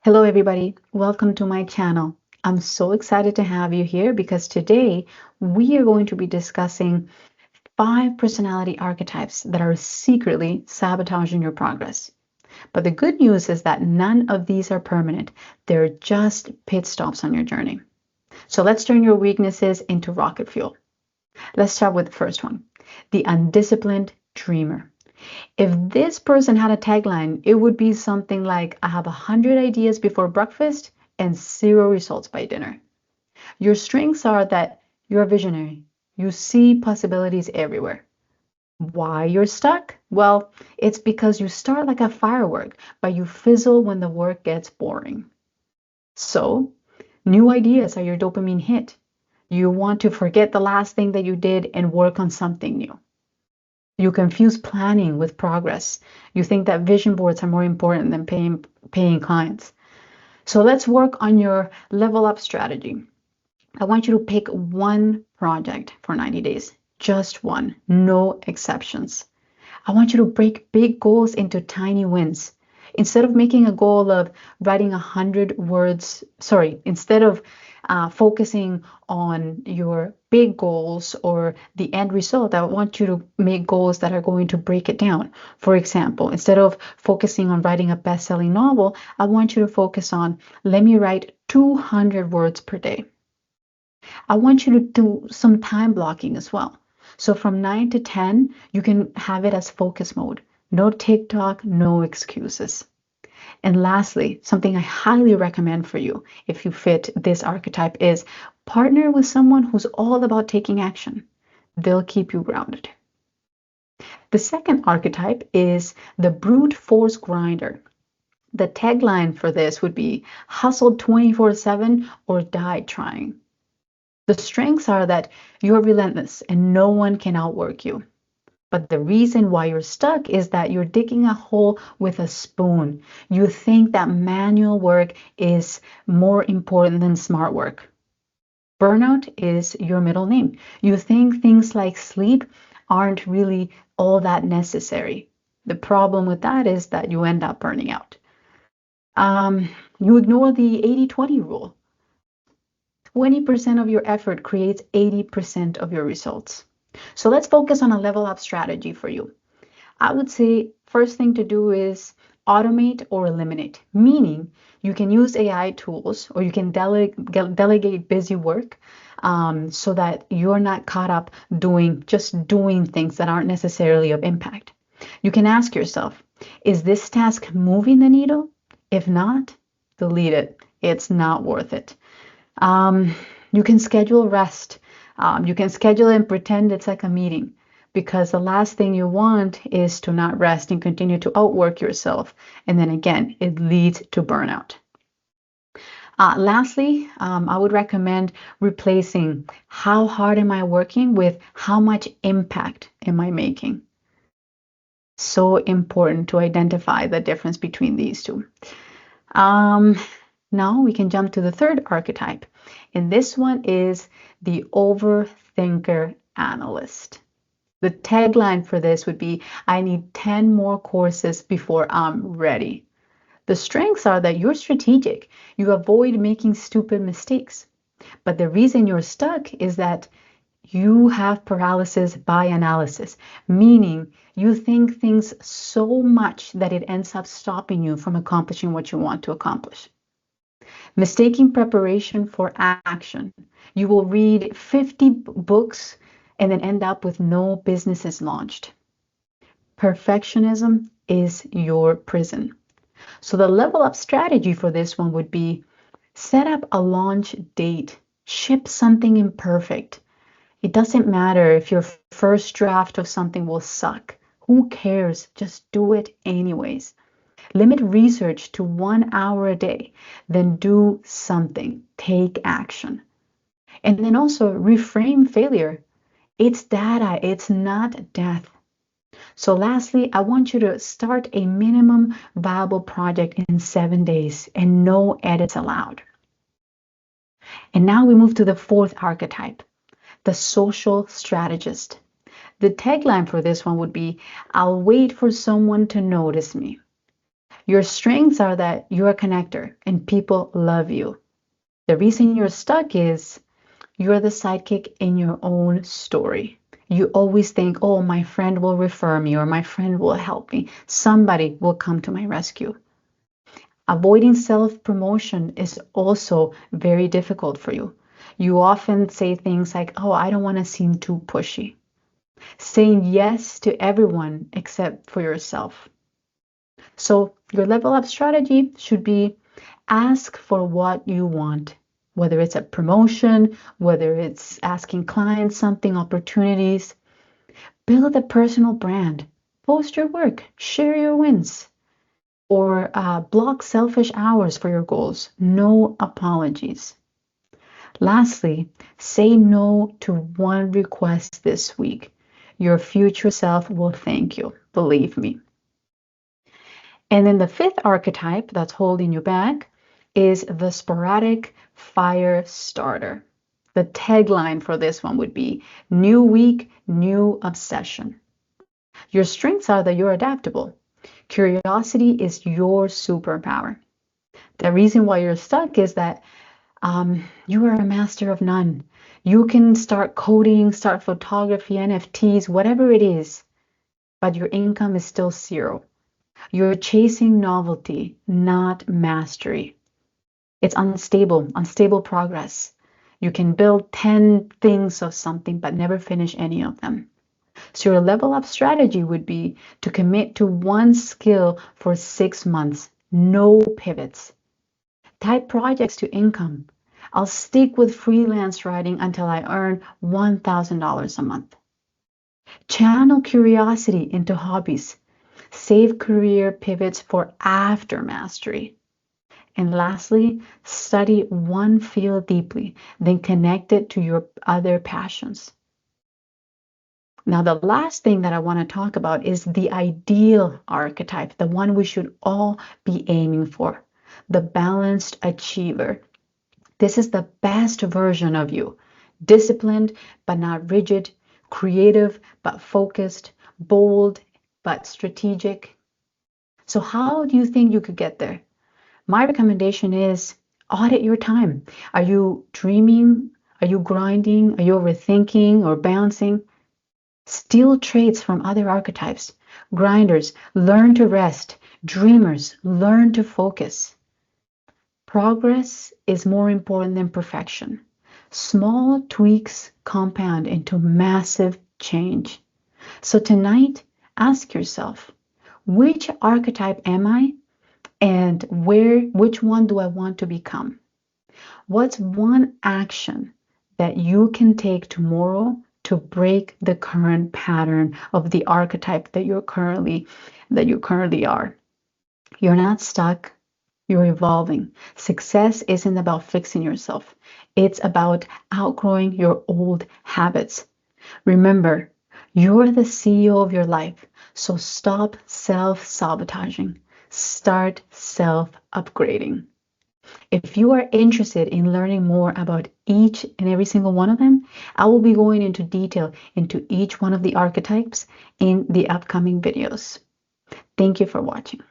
Hello, everybody. Welcome to my channel. I'm so excited to have you here because today we are going to be discussing 5 personality archetypes that are secretly sabotaging your progress. But the good news is that none of these are permanent. They're just pit stops on your journey. So let's turn your weaknesses into rocket fuel. Let's start with the first one, the undisciplined dreamer. If this person had a tagline, it would be something like, I have 100 ideas before breakfast and 0 results by dinner. Your strengths are that you're a visionary. You see possibilities everywhere. Why you're stuck? Well, it's because you start like a firework, but you fizzle when the work gets boring. So, new ideas are your dopamine hit. You want to forget the last thing that you did and work on something new. You confuse planning with progress. You think that vision boards are more important than paying clients. So let's work on your level up strategy. I want you to pick one project for 90 days, just one, no exceptions. I want you to break big goals into tiny wins. Instead of making a goal of writing 100 words, instead of focusing on your big goals or the end result, I want you to make goals that are going to break it down. For example, instead of focusing on writing a best-selling novel, I want you to focus on, let me write 200 words per day. I want you to do some time blocking as well. So from 9 to 10, you can have it as focus mode. No TikTok, no excuses. And lastly, something I highly recommend for you if you fit this archetype is partner with someone who's all about taking action. They'll keep you grounded. The second archetype is the brute force grinder. The tagline for this would be hustle 24/7 or die trying. The strengths are that you're relentless and no one can outwork you. But the reason why you're stuck is that you're digging a hole with a spoon. You think that manual work is more important than smart work. Burnout is your middle name. You think things like sleep aren't really all that necessary. The problem with that is that you end up burning out. You ignore the 80-20 rule. 20% of your effort creates 80% of your results. So let's focus on a level up strategy for you. I would say first thing to do is automate or eliminate, meaning you can use AI tools or you can delegate busy work so that you're not caught up doing things that aren't necessarily of impact. You can ask yourself, is this task moving the needle? If not, delete it. It's not worth it. You can schedule rest. You can schedule and pretend it's like a meeting because the last thing you want is to not rest and continue to outwork yourself. And then again, it leads to burnout. Lastly, I would recommend replacing how hard am I working with how much impact am I making. So important to identify the difference between these two. Now we can jump to the third archetype, and this one is the overthinker analyst. The tagline for this would be, I need 10 more courses before I'm ready. The strengths are that you're strategic. You avoid making stupid mistakes. But the reason you're stuck is that you have paralysis by analysis, meaning you think things so much that it ends up stopping you from accomplishing what you want to accomplish. Mistaking preparation for action. You will read 50 books and then end up with no businesses launched. Perfectionism is your prison. So the level up strategy for this one would be set up a launch date, ship something imperfect. It doesn't matter if your first draft of something will suck. Who cares? Just do it anyways. Limit research to 1 hour a day, then do something, take action. And then also reframe failure. It's data, it's not death. So lastly, I want you to start a minimum viable project in 7 days and no edits allowed. And now we move to the fourth archetype, the social strategist. The tagline for this one would be, I'll wait for someone to notice me. Your strengths are that you're a connector and people love you. The reason you're stuck is you're the sidekick in your own story. You always think, oh, my friend will refer me or my friend will help me. Somebody will come to my rescue. Avoiding self promotion is also very difficult for you. You often say things like, oh, I don't want to seem too pushy. Saying yes to everyone except for yourself. So, your level up strategy should be ask for what you want, whether it's a promotion, whether it's asking clients something, opportunities. Build a personal brand. Post your work, share your wins, or block selfish hours for your goals. No apologies. Lastly, say no to one request this week. Your future self will thank you, believe me. And then the fifth archetype that's holding you back is the sporadic fire starter. The tagline for this one would be new week, new obsession. Your strengths are that you're adaptable. Curiosity is your superpower. The reason why you're stuck is that you are a master of none. You can start coding, start photography, NFTs, whatever it is, but your income is still zero. You're chasing novelty, not mastery. It's unstable progress. You can build 10 things of something, but never finish any of them. So your level up strategy would be to commit to one skill for 6 months, no pivots. Tie projects to income. I'll stick with freelance writing until I earn $1,000 a month. Channel curiosity into hobbies. Save career pivots for after mastery. And lastly, study one field deeply, then connect it to your other passions. Now, the last thing that I want to talk about is the ideal archetype, the one we should all be aiming for, the balanced achiever. This is the best version of you, disciplined but not rigid, creative but focused, bold but strategic. So, how do you think you could get there? My recommendation is audit your time. Are you dreaming? Are you grinding? Are you overthinking or bouncing? Steal traits from other archetypes. Grinders, learn to rest. Dreamers, learn to focus. Progress is more important than perfection. Small tweaks compound into massive change. So tonight, ask yourself, which archetype am I? And which one do I want to become? What's one action that you can take tomorrow to break the current pattern of the archetype that you currently are? You're not stuck, you're evolving. Success isn't about fixing yourself. It's about outgrowing your old habits. Remember, you're the CEO of your life, so stop self-sabotaging. Start self-upgrading. If you are interested in learning more about each and every single one of them, I will be going into detail into each one of the archetypes in the upcoming videos. Thank you for watching.